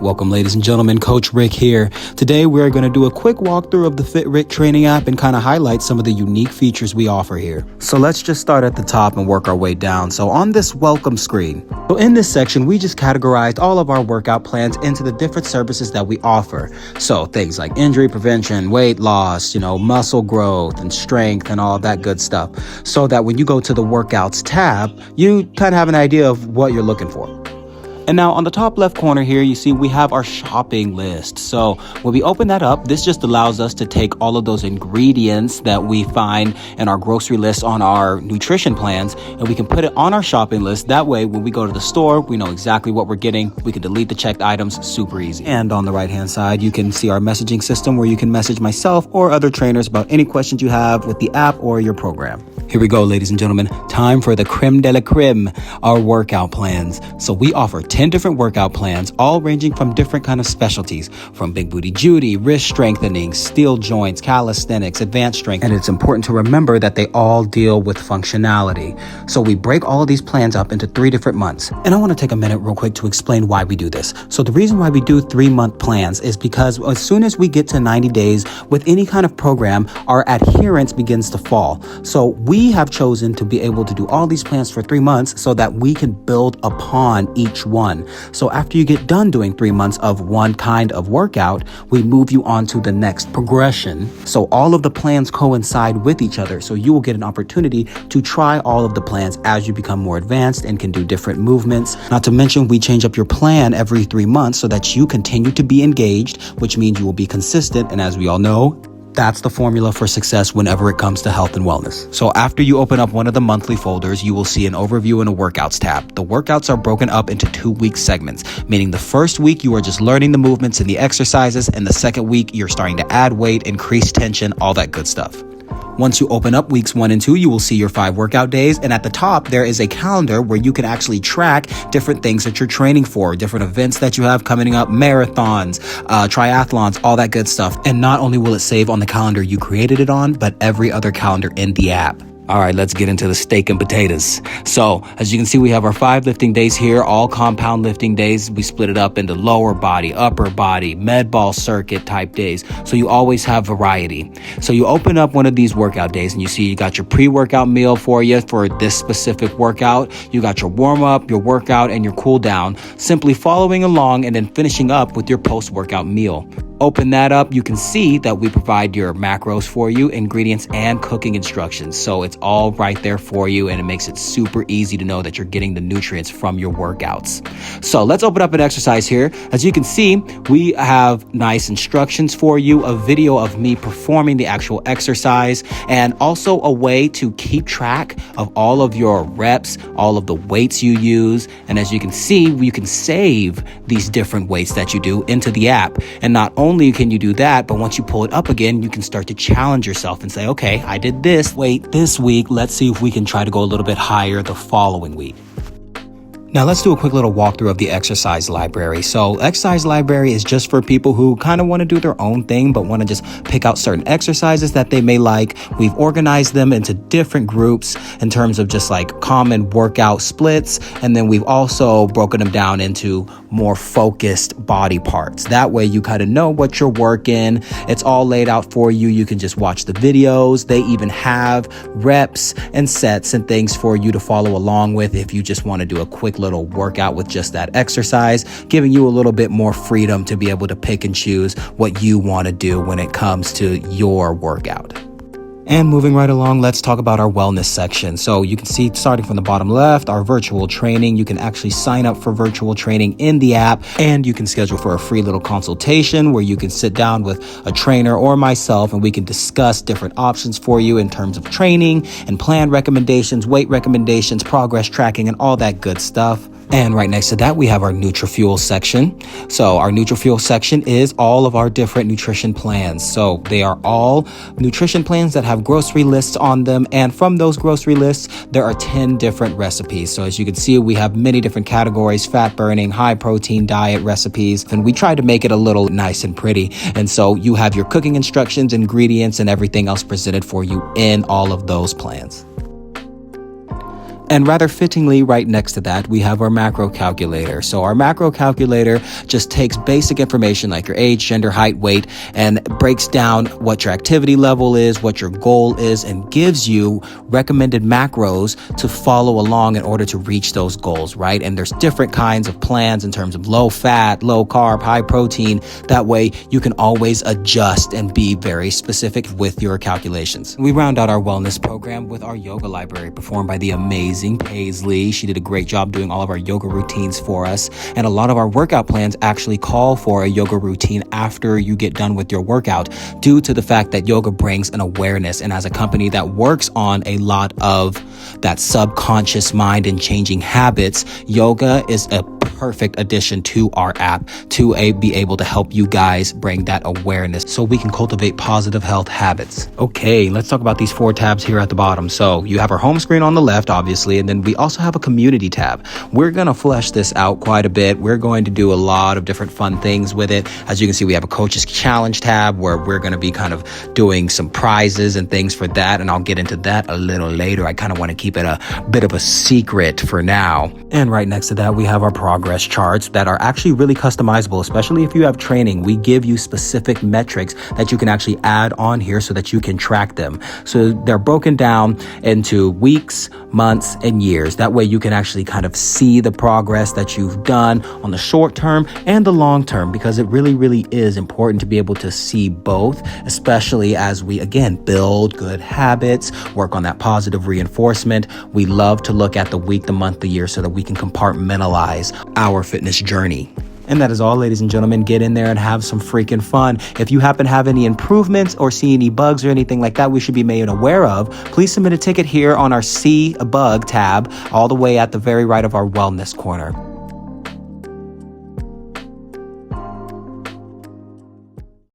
Welcome, ladies and gentlemen, Coach Rick here. Today, we're going to do a quick walkthrough of the FitRick training app and kind of highlight some of the unique features we offer here. So let's just start at the top and work our way down. So on this welcome screen, so in this section, we just categorized all of our workout plans into the different services that we offer. So things like injury prevention, weight loss, muscle growth and strength and all of that good stuff. So that when you go to the workouts tab, you kind of have an idea of what you're looking for. And now on the top left corner here, you see we have our shopping list. So when we open that up, this just allows us to take all of those ingredients that we find in our grocery list on our nutrition plans, and we can put it on our shopping list. That way, when we go to the store, we know exactly what we're getting. We can delete the checked items super easy. And on the right-hand side, you can see our messaging system where you can message myself or other trainers about any questions you have with the app or your program. Here we go, ladies and gentlemen. Time for the creme de la creme, our workout plans. So we offer 10 different workout plans, all ranging from different kind of specialties, from big booty Judy, wrist strengthening, steel joints, calisthenics, advanced strength. And it's important to remember that they all deal with functionality. So we break all of these plans up into 3 different months. And I want to take a minute real quick to explain why we do this. So the reason why we do 3-month plans is because as soon as we get to 90 days with any kind of program, our adherence begins to fall. So we have chosen to be able to do all these plans for 3 months so that we can build upon each one. So after you get done doing 3 months of one kind of workout, we move you on to the next progression. So all of the plans coincide with each other. So you will get an opportunity to try all of the plans as you become more advanced and can do different movements. Not to mention, we change up your plan every 3 months so that you continue to be engaged, which means you will be consistent. And as we all know, that's the formula for success whenever it comes to health and wellness. So after you open up one of the monthly folders, you will see an overview and a workouts tab. The workouts are broken up into 2-week segments, meaning the first week you are just learning the movements and the exercises, and the second week you're starting to add weight, increase tension, all that good stuff. Once you open up weeks 1 and 2, you will see your 5 workout days. And at the top, there is a calendar where you can actually track different things that you're training for, different events that you have coming up, marathons, triathlons, all that good stuff. And not only will it save on the calendar you created it on, but every other calendar in the app. All right, let's get into the steak and potatoes. So as you can see, we have our 5 lifting days here, all compound lifting days. We split it up into lower body, upper body, med ball circuit type days. So you always have variety. So you open up one of these workout days and you see you got your pre-workout meal for you for this specific workout. You got your warm up, your workout, and your cool down, simply following along and then finishing up with your post-workout meal. Open that up, you can see that we provide your macros for you, ingredients, and cooking instructions. So it's all right there for you, and it makes it super easy to know that you're getting the nutrients from your workouts. So let's open up an exercise here. As you can see, we have nice instructions for you, a video of me performing the actual exercise, and also a way to keep track of all of your reps, all of the weights you use. And as you can see, you can save these different weights that you do into the app. And not only can you do that, but once you pull it up again, you can start to challenge yourself and say, okay, I did this weight this week. Let's see if we can try to go a little bit higher the following week. Now let's do a quick little walkthrough of the exercise library. So exercise library is just for people who kind of want to do their own thing, but want to just pick out certain exercises that they may like. We've organized them into different groups in terms of just like common workout splits. And then we've also broken them down into more focused body parts. That way you kind of know what you're working. It's all laid out for you. You can just watch the videos. They even have reps and sets and things for you to follow along with if you just want to do a quick little workout with just that exercise, giving you a little bit more freedom to be able to pick and choose what you want to do when it comes to your workout. And moving right along, let's talk about our wellness section. So you can see, starting from the bottom left, our virtual training. You can actually sign up for virtual training in the app, and you can schedule for a free little consultation where you can sit down with a trainer or myself, and we can discuss different options for you in terms of training and plan recommendations, weight recommendations, progress tracking, and all that good stuff. And right next to that, we have our NutriFuel section. So our NutriFuel section is all of our different nutrition plans. So they are all nutrition plans that have grocery lists on them. And from those grocery lists, there are 10 different recipes. So as you can see, we have many different categories: fat burning, high protein diet recipes. And we try to make it a little nice and pretty. And so you have your cooking instructions, ingredients, and everything else presented for you in all of those plans. And rather fittingly, right next to that, we have our macro calculator. So our macro calculator just takes basic information like your age, gender, height, weight, and breaks down what your activity level is, what your goal is, and gives you recommended macros to follow along in order to reach those goals, right? And there's different kinds of plans in terms of low fat, low carb, high protein. That way you can always adjust and be very specific with your calculations. We round out our wellness program with our yoga library performed by the amazing Paisley. She did a great job doing all of our yoga routines for us. And a lot of our workout plans actually call for a yoga routine after you get done with your workout due to the fact that yoga brings an awareness. And as a company that works on a lot of that subconscious mind and changing habits, yoga is a perfect addition to our app to be able to help you guys bring that awareness so we can cultivate positive health habits. Okay, let's talk about these 4 tabs here at the bottom. So you have our home screen on the left, obviously, and then we also have a community tab. We're going to flesh this out quite a bit. We're going to do a lot of different fun things with it. As you can see, we have a coaches challenge tab where we're going to be kind of doing some prizes and things for that, and I'll get into that a little later. I kind of want to keep it a bit of a secret for now. And right next to that, we have our progress charts that are actually really customizable, especially if you have training. We give you specific metrics that you can actually add on here so that you can track them. So they're broken down into weeks, months, and years. That way you can actually kind of see the progress that you've done on the short term and the long term, because it really, really is important to be able to see both, especially as we, again, build good habits, work on that positive reinforcement. We love to look at the week, the month, the year so that we can compartmentalize our fitness journey. And that is all, ladies and gentlemen. Get in there and have some freaking fun. If you happen to have any improvements or see any bugs or anything like that we should be made aware of, please submit a ticket here on our See a Bug tab all the way at the very right of our wellness corner.